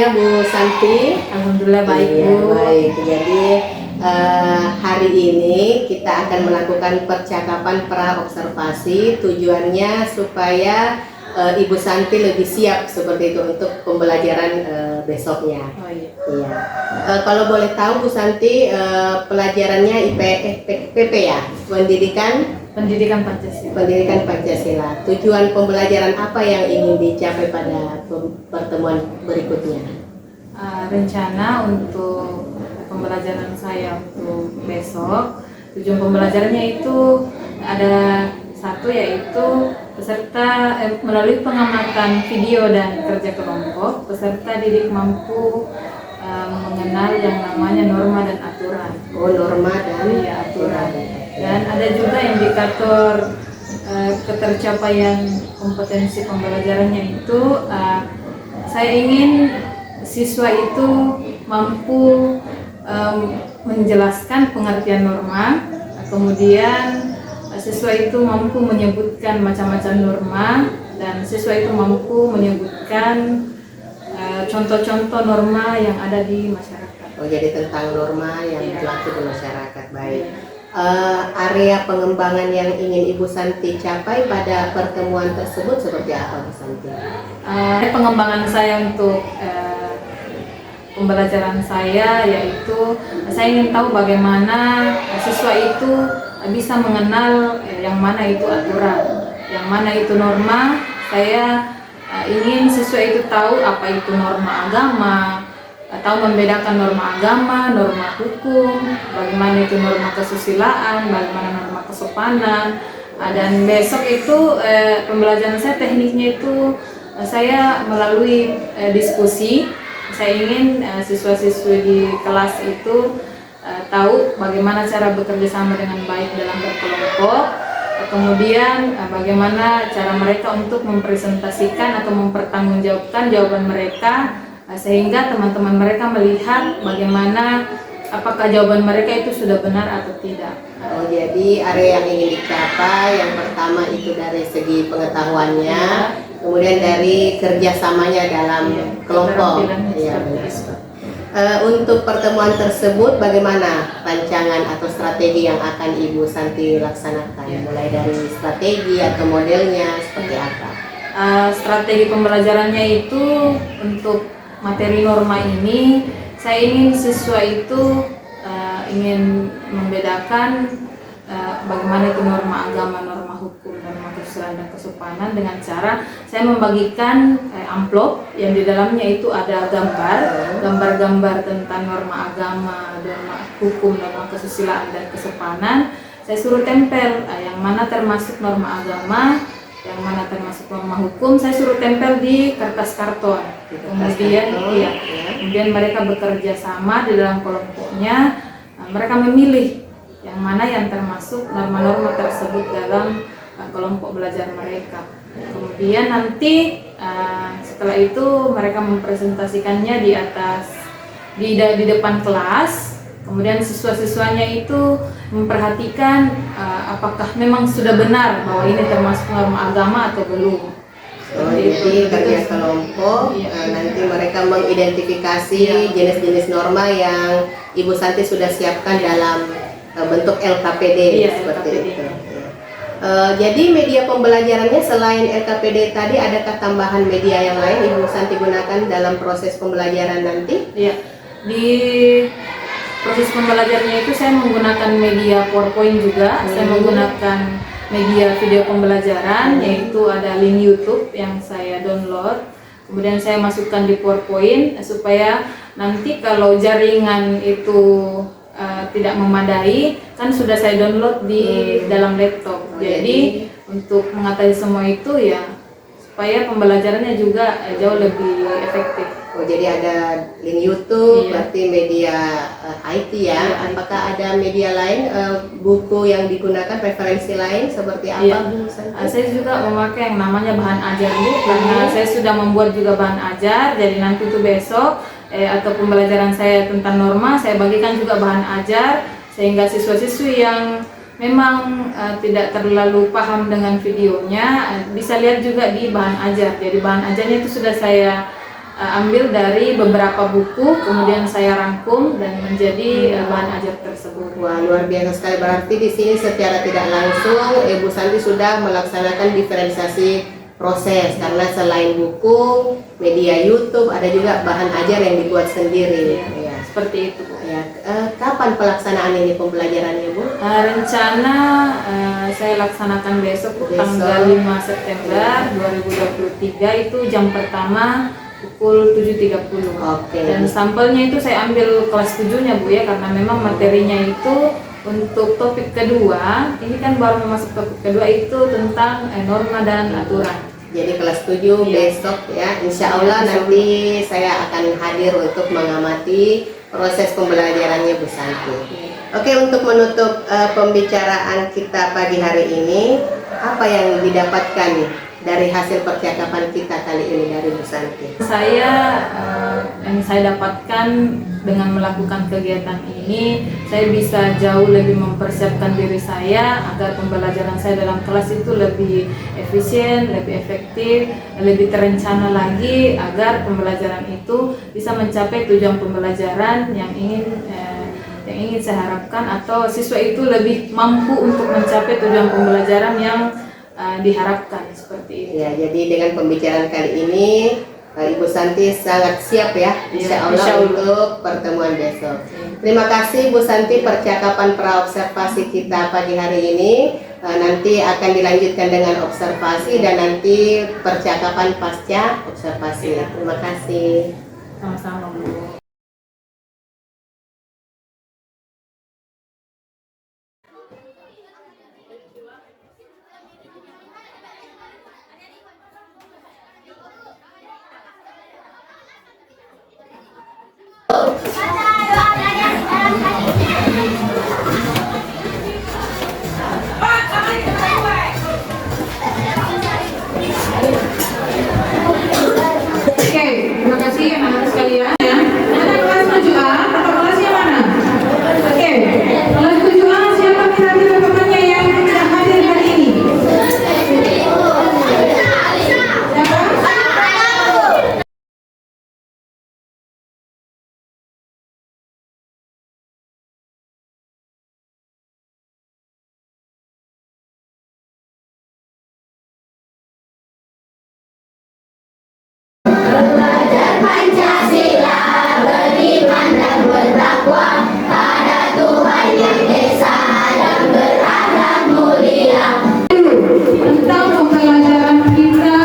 kabarnya Bu Santi? Alhamdulillah baik, Iya, Bu. baik. Jadi hari ini kita akan melakukan percakapan pra-observasi. Tujuannya supaya Ibu Santi lebih siap seperti itu untuk pembelajaran besoknya. Oh iya. Iya. Kalau boleh tahu Bu Santi, pelajarannya PP ya, Pendidikan Pancasila. Pendidikan Pancasila. Tujuan pembelajaran apa yang ingin dicapai pada pertemuan berikutnya? Rencana untuk pembelajaran saya untuk besok, tujuan pembelajarannya itu ada satu, yaitu peserta melalui pengamatan video dan kerja kelompok, peserta didik mampu mengenal yang namanya norma dan aturan. Oh, norma dan Aturan. Dan ada juga indikator ketercapaian kompetensi pembelajarannya itu, saya ingin siswa itu mampu menjelaskan pengertian norma, kemudian siswa itu mampu menyebutkan macam-macam norma, dan siswa itu mampu menyebutkan contoh-contoh norma yang ada di masyarakat. Oh, jadi tentang norma yang berlaku di masyarakat. Baik. Area pengembangan yang ingin Ibu Santi capai pada pertemuan tersebut seperti apa, Bu Santi? Pengembangan saya untuk pembelajaran saya, yaitu saya ingin tahu bagaimana siswa itu bisa mengenal yang mana itu aturan, yang mana itu norma. Saya ingin siswa itu tahu apa itu norma agama, atau membedakan norma agama, norma hukum, bagaimana itu norma kesusilaan, bagaimana norma kesopanan. Dan besok itu pembelajaran saya tekniknya itu saya melalui diskusi. Saya ingin siswa-siswi di kelas itu tahu bagaimana cara bekerja sama dengan baik dalam berkelompok, kemudian bagaimana cara mereka untuk mempresentasikan atau mempertanggungjawabkan jawaban mereka, sehingga teman-teman mereka melihat bagaimana apakah jawaban mereka itu sudah benar atau tidak. Oh, jadi area yang ingin dicapai yang pertama itu dari segi pengetahuannya, kemudian dari kerjasamanya dalam kelompok. Iya, benar. Untuk pertemuan tersebut bagaimana rancangan atau strategi yang akan Ibu Santi laksanakan? Mulai dari strategi atau modelnya seperti apa? Strategi pembelajarannya itu untuk materi norma ini, saya ingin siswa itu ingin membedakan bagaimana itu norma agama, norma hukum, norma kesusilaan dan kesopanan dengan cara saya membagikan amplop yang di dalamnya itu ada gambar-gambar tentang norma agama, norma hukum, norma kesusilaan dan kesopanan. Saya suruh tempel yang mana termasuk norma agama, yang mana termasuk norma hukum, saya suruh tempel di kertas karton. Kemudian mereka bekerja sama di dalam kelompoknya, mereka memilih yang mana yang termasuk norma-norma tersebut dalam kelompok belajar mereka. Kemudian nanti setelah itu mereka mempresentasikannya di depan kelas. Kemudian siswa-siswanya itu memperhatikan apakah memang sudah benar bahwa ini termasuk norma agama atau belum. Jadi kerja kelompok, nanti mereka mengidentifikasi jenis-jenis norma yang Ibu Santi sudah siapkan dalam bentuk LKPD seperti itu. Jadi media pembelajarannya selain LKPD tadi, adakah tambahan media yang lain Ibu Santi gunakan dalam proses pembelajaran nanti? Iya, di proses pembelajarannya itu saya menggunakan media PowerPoint juga. Saya menggunakan media video pembelajaran, yaitu ada link YouTube yang saya download, kemudian saya masukkan di PowerPoint supaya nanti kalau jaringan itu tidak memadai, kan sudah saya download di dalam laptop. Jadi untuk mengatasi semua itu ya supaya pembelajarannya juga jauh lebih efektif. Oh, jadi ada link YouTube, berarti media IT ya. Apakah ada media lain, buku yang digunakan, referensi lain seperti apa, Bu Santi? Saya juga memakai yang namanya bahan ajar, Bu, karena saya sudah membuat juga bahan ajar. Jadi nanti itu besok atau pembelajaran saya tentang norma, saya bagikan juga bahan ajar sehingga siswa-siswi yang memang tidak terlalu paham dengan videonya bisa lihat juga di bahan ajar. Jadi bahan ajarnya itu sudah saya ambil dari beberapa buku, kemudian saya rangkum dan menjadi bahan ajar tersebut. Wah, luar biasa sekali. Berarti di sini secara tidak langsung Ibu Santi sudah melaksanakan diferensiasi proses, karena selain buku, media YouTube, ada juga bahan ajar yang dibuat sendiri. Ya. Seperti itu, Bu. Ya. Kapan pelaksanaan ini pembelajarannya, Bu? Rencana saya laksanakan besok, Bu, tanggal 5 September 2023 itu jam pertama pukul 7.30. Oke. Dan sampelnya itu saya ambil kelas 7-nya, Bu, ya, karena memang materinya itu untuk topik kedua, ini kan baru masuk topik kedua itu tentang norma dan aturan. Jadi kelas 7 besok ya, insya Allah nanti saya akan hadir untuk mengamati proses pembelajarannya Bu Santi. Oke, untuk menutup pembicaraan kita pagi hari ini, apa yang didapatkan dari hasil percakapan kita kali ini dari Bu Santi? Yang saya dapatkan dengan melakukan kegiatan ini, saya bisa jauh lebih mempersiapkan diri saya agar pembelajaran saya dalam kelas itu lebih efisien, lebih efektif, lebih terencana lagi agar pembelajaran itu bisa mencapai tujuan pembelajaran yang ingin saya harapkan, atau siswa itu lebih mampu untuk mencapai tujuan pembelajaran yang diharapkan, seperti itu. Ya, jadi dengan pembicaraan kali ini Ibu Santi sangat siap ya, insya Allah untuk pertemuan besok. Terima kasih Bu Santi, percakapan praobservasi kita pagi hari ini nanti akan dilanjutkan dengan observasi dan nanti percakapan pasca observasi. Terima kasih. Sama-sama, Bu. Terima kasih anak-anak sekalian ya. Ada kelas 7A, kelasnya mana? Oke, kelas 7A siapa kira-kira temannya yang tidak hadir hari ini? Tentang pembelajaran kita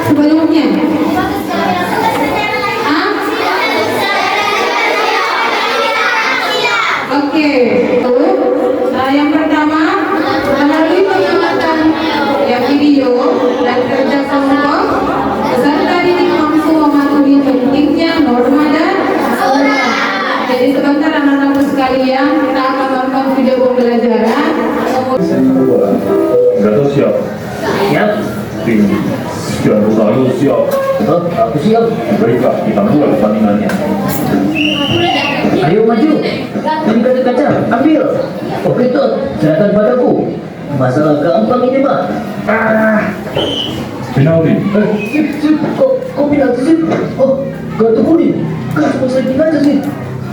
sebelumnya. Oke, yang pertama melalui pengamatan video dan kerja kelompok, peserta didik mampu mematuhi pentingnya norma dan aturan. Jadi sebentar anak-anakku sekalian, kita akan nonton video pembelajaran. Sudah siap? Siap. Sudah selalu siap. Oh, aku siap. Baiklah, kita mulai pertandingannya. Ayo maju. Ini kaca-kaca, ambil. Oke tuh, serahkan padaku. Masalah gampang ini mah. Penalti. Sip. Kok penalti sip? Oh, kartu kuning. Kan semua setting aja sih.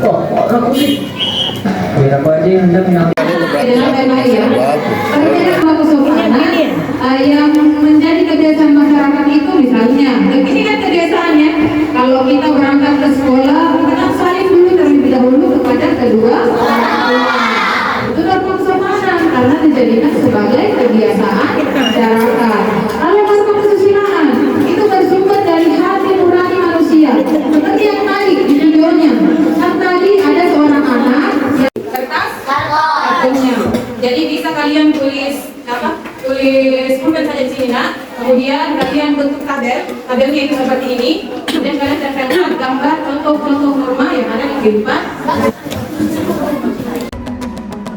Wah, aku sih. Biar apa aja yang hendak penalti. Dalam tema ya, perbedaan kelompok anak yang menjadi kebiasaan masyarakat itu misalnya, begini kan kebiasaannya, kalau kita berangkat ke sekolah, kita saling dulu terlebih dahulu kepada kedua orang tua. Itu norma kesopanan karena dijadikan sebagai kebiasaan masyarakat. Lalu norma kesusilaan itu bersumber dari hati nurani manusia. Seperti yang tadi di videonya, kan tadi ada seorang anak yang kertas kartonnya. Jadi bisa kalian tulis pulpen saja di sini, nah. Kemudian kalian bentuk tabelnya itu seperti ini. Kemudian kalian tempelkan gambar contoh-contoh norma yang ada di kehidupan.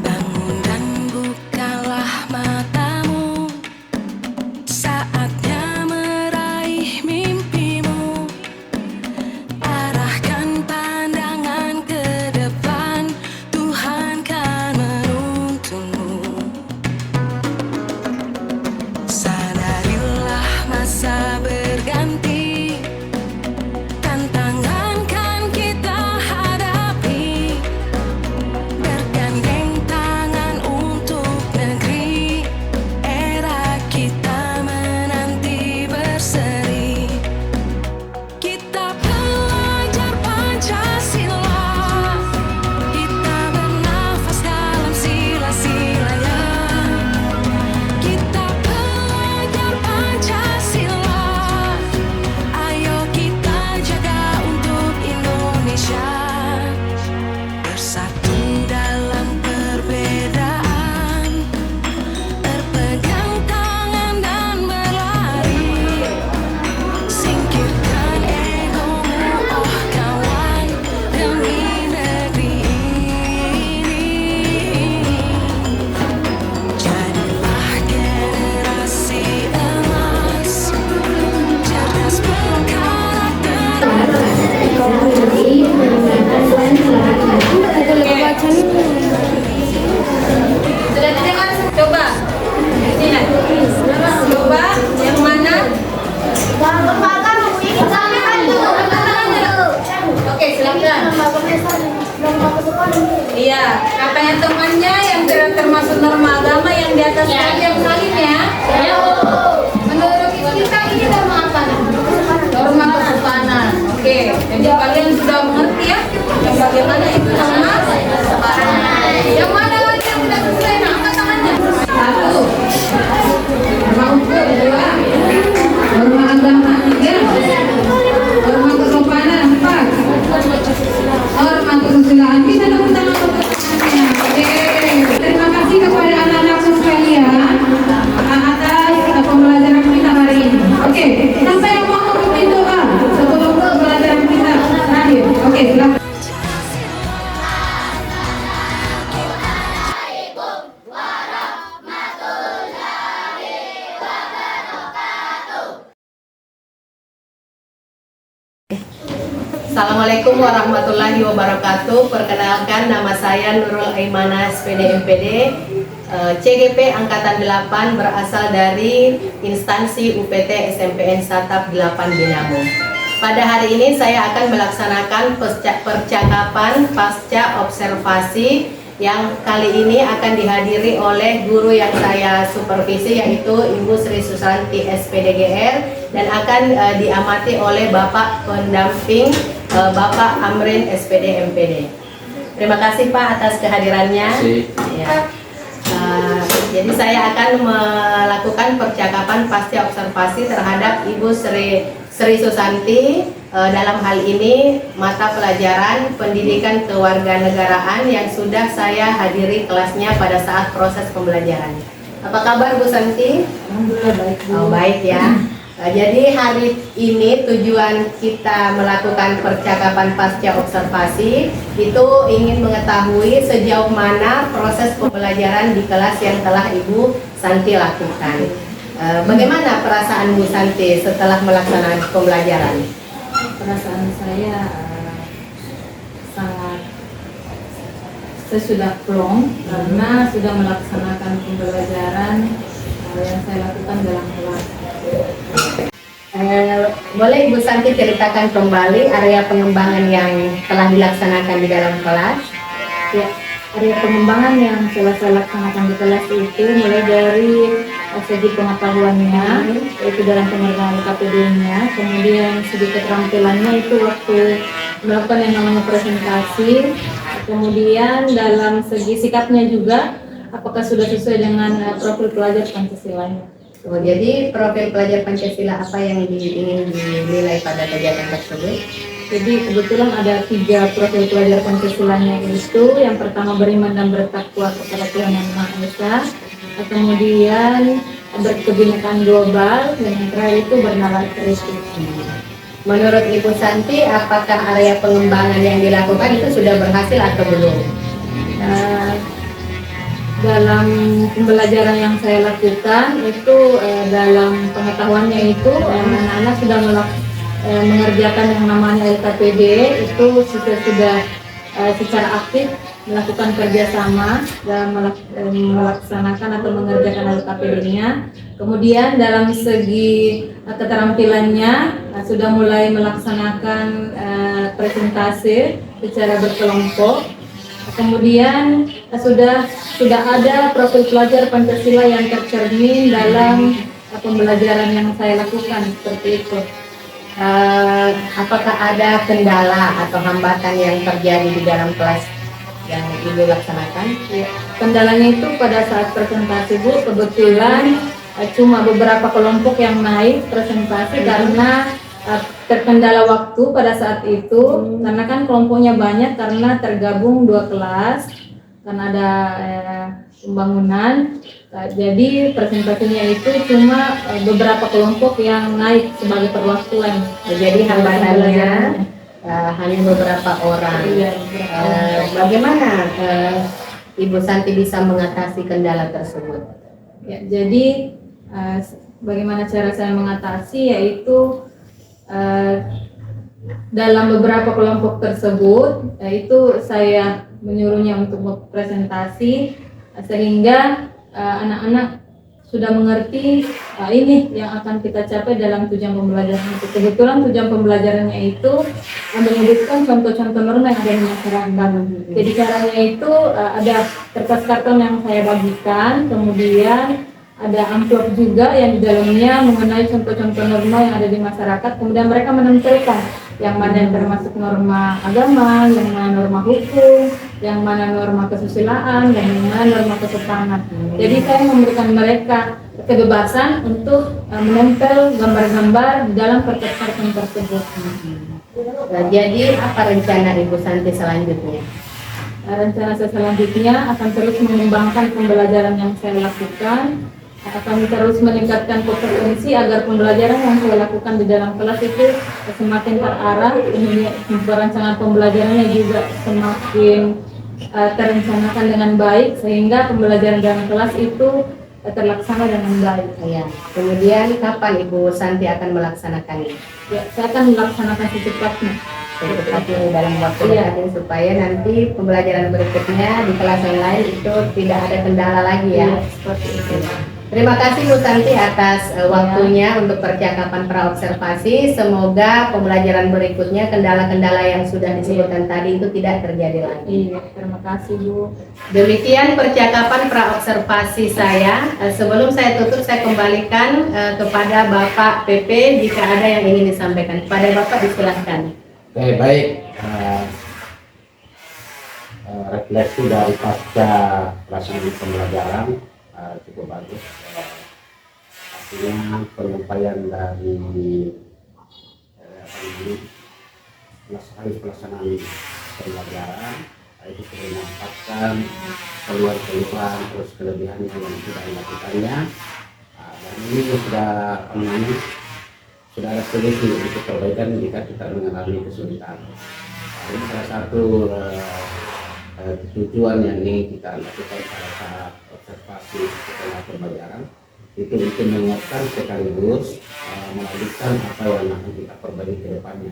Bangun dan bukalah matamu, saatnya meraih mimpimu. Arahkan pandangan ke depan, Tuhan kan menuntunmu. Sadarilah masa berganti, katanya temannya yang tidak termasuk norma agama yang di atas kalian salinnya. Menurut kita ini norma apa? Norma kesopanan. Oke, jadi kalian sudah mengerti ya yang bagaimana itu norma kesopanan. Yang mana lagi yang tidak sesuai? Nah, angkat tangannya. Satu, norma hukum. Dua, norma agama. Tiga, norma kesopanan. Empat, norma kesusilaan. Bisa tepuk tangan untuk teman-temannya. Oke, terima kasih kepada anak-anakku sekalian atas pembelajaran kita hari ini. Oke, sampai yang mau memimpin doa sebelum pembelajaran kita terakhir. Oke, silakan. Assalamualaikum warahmatullahi wabarakatuh. Perkenalkan, nama saya Nurul Aimana, SPD MPD, CGP Angkatan 8, berasal dari instansi UPT SMPN Satap 8 Binamo. Pada hari ini saya akan melaksanakan percakapan pasca observasi yang kali ini akan dihadiri oleh guru yang saya supervisi, yaitu Ibu Sri Susanti SPDGR, dan akan diamati oleh Bapak pendamping Bapak Amrin SPD MPD. Terima kasih Pak atas kehadirannya. Ya. Jadi saya akan melakukan percakapan pasca observasi terhadap Ibu Sri Susanti dalam hal ini mata pelajaran pendidikan kewarganegaraan yang sudah saya hadiri kelasnya pada saat proses pembelajaran. Apa kabar Bu Santi? Alhamdulillah baik. Oh, baik ya. Jadi hari ini tujuan kita melakukan percakapan pasca observasi itu ingin mengetahui sejauh mana proses pembelajaran di kelas yang telah Ibu Santi lakukan. Bagaimana perasaan Bu Santi setelah melaksanakan pembelajaran? Perasaan saya sangat, saya sudah plong karena sudah melaksanakan pembelajaran yang saya lakukan dalam kelas. Boleh Ibu Santi ceritakan kembali area pengembangan yang telah dilaksanakan di dalam kelas? Ya, area pengembangan yang telah saya laksanakan di kelas itu mulai dari segi pengetahuannya, yaitu dalam pengerjaan KPD-nya, kemudian segi keterampilannya itu waktu melakukan yang namanya presentasi, kemudian dalam segi sikapnya juga, apakah sudah sesuai dengan profil pelajar Pancasilanya. Oh, jadi profil pelajar Pancasila apa yang ingin dinilai pada kegiatan tersebut? Jadi kebetulan ada 3 profil pelajar Pancasilanya itu. Yang pertama beriman dan bertakwa kepada Tuhan Yang Maha Esa, kemudian berkebinekaan global, dan yang terakhir itu bernalar kritis. Menurut Ibu Santi, apakah area pengembangan yang dilakukan itu sudah berhasil atau belum? Dalam pembelajaran yang saya lakukan itu dalam pengetahuannya itu anak-anak sudah mengerjakan yang namanya LKPD itu sudah secara aktif melakukan kerjasama dan melaksanakan atau mengerjakan LKPD-nya. Kemudian dalam segi keterampilannya sudah mulai melaksanakan presentasi secara berkelompok. Kemudian sudah ada profil pelajar Pancasila yang tercermin dalam pembelajaran yang saya lakukan seperti itu. Apakah ada kendala atau hambatan yang terjadi di dalam kelas yang Ibu laksanakan? Ya, kendalanya itu pada saat presentasi Bu, kebetulan cuma beberapa kelompok yang naik presentasi karena terkendala waktu pada saat itu, karena kan kelompoknya banyak karena tergabung 2 kelas karena ada pembangunan. Jadi presentasinya itu cuma beberapa kelompok yang naik sebagai perwakilan. Jadi hambatannya hanya beberapa orang. Iya, bagaimana Ibu Santi bisa mengatasi kendala tersebut? Ya, jadi bagaimana cara saya mengatasi, yaitu dalam beberapa kelompok tersebut itu saya menyuruhnya untuk berpresentasi sehingga anak-anak sudah mengerti ini yang akan kita capai dalam tujuan pembelajaran itu. Kebetulan tujuan pembelajarannya itu menyebutkan contoh-contoh norma yang ada di masyarakat. Jadi caranya itu ada kertas karton yang saya bagikan, kemudian ada amplop juga yang di dalamnya mengenai contoh-contoh norma yang ada di masyarakat. Kemudian mereka menempelkan yang mana yang termasuk norma agama, yang mana norma hukum, yang mana norma kesusilaan, dan yang mana norma kesopanan. Jadi saya memberikan mereka kebebasan untuk menempel gambar-gambar di dalam kertas karton tersebut. Jadi apa rencana Ibu Santi selanjutnya? Rencana saya selanjutnya akan terus mengembangkan pembelajaran yang saya lakukan, akan terus meningkatkan kompetensi agar pembelajaran yang saya lakukan di dalam kelas itu semakin terarah, perancangan pembelajarannya juga semakin terencanakan dengan baik sehingga pembelajaran dalam kelas itu terlaksana dengan baik. Ya. Kemudian kapan Ibu Santi akan melaksanakannya? Ya, saya akan melaksanakan secepatnya. Secepatnya dalam waktu Iya. dekat ini supaya nanti pembelajaran berikutnya di kelas yang lain itu tidak ada kendala lagi ya. Iya, seperti itu. Terima kasih Bu Santi atas waktunya untuk percakapan praobservasi. Semoga pembelajaran berikutnya kendala-kendala yang sudah disebutkan tadi itu tidak terjadi lagi. Iya, terima kasih Bu. Demikian percakapan praobservasi saya. Sebelum saya tutup, saya kembalikan kepada Bapak PP jika ada yang ingin disampaikan. Kepada Bapak disilahkan. Oke, baik. Refleksi dari pasca pelaksanaan pembelajaran cukup bagus. Artinya penyampaian dari pelaksanaan pembelajaran itu sudah menampakkan keluhan-keluhan terus kelebihan yang sudah dilakukannya. Dan ini sudah ada solusi untuk perbaikan jika kita mengalami kesulitan. Ini salah satu tujuan yang ingin kita lakukan pada saat observasi setelah pembelajaran itu untuk menguatkan sekaligus melanjutkan apa yang akan kita perbaiki ke depannya.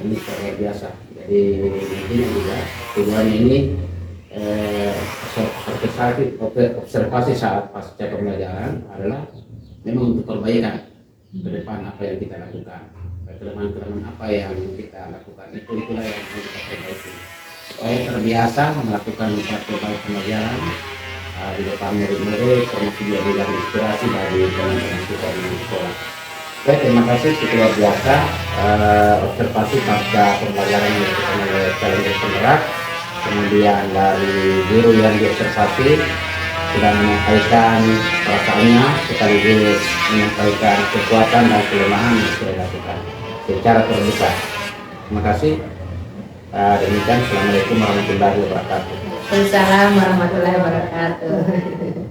Ini luar biasa. Jadi intinya juga tujuan ini observasi saat pasca pembelajaran adalah memang untuk perbaikan ke depan apa yang kita lakukan, kelemahan-kelemahan apa yang kita lakukan itulah yang harus kita perbaiki. Saya terbiasa melakukan berbagai pembelajaran di depan murid-murid, termasuk juga inspirasi dari teman-teman kita di sekolah. Oke, terima kasih luar biasa observasi pasca pembelajaran yang dilakukan oleh calon penggerak, kemudian dari guru yang diobservasi sudah menyampaikan perasaannya sekaligus menyampaikan kekuatan dan kelemahan yang sudah dilakukan secara terbuka. Terima kasih. Demikian, assalamualaikum warahmatullahi wabarakatuh. Waalaikumsalam warahmatullahi wabarakatuh.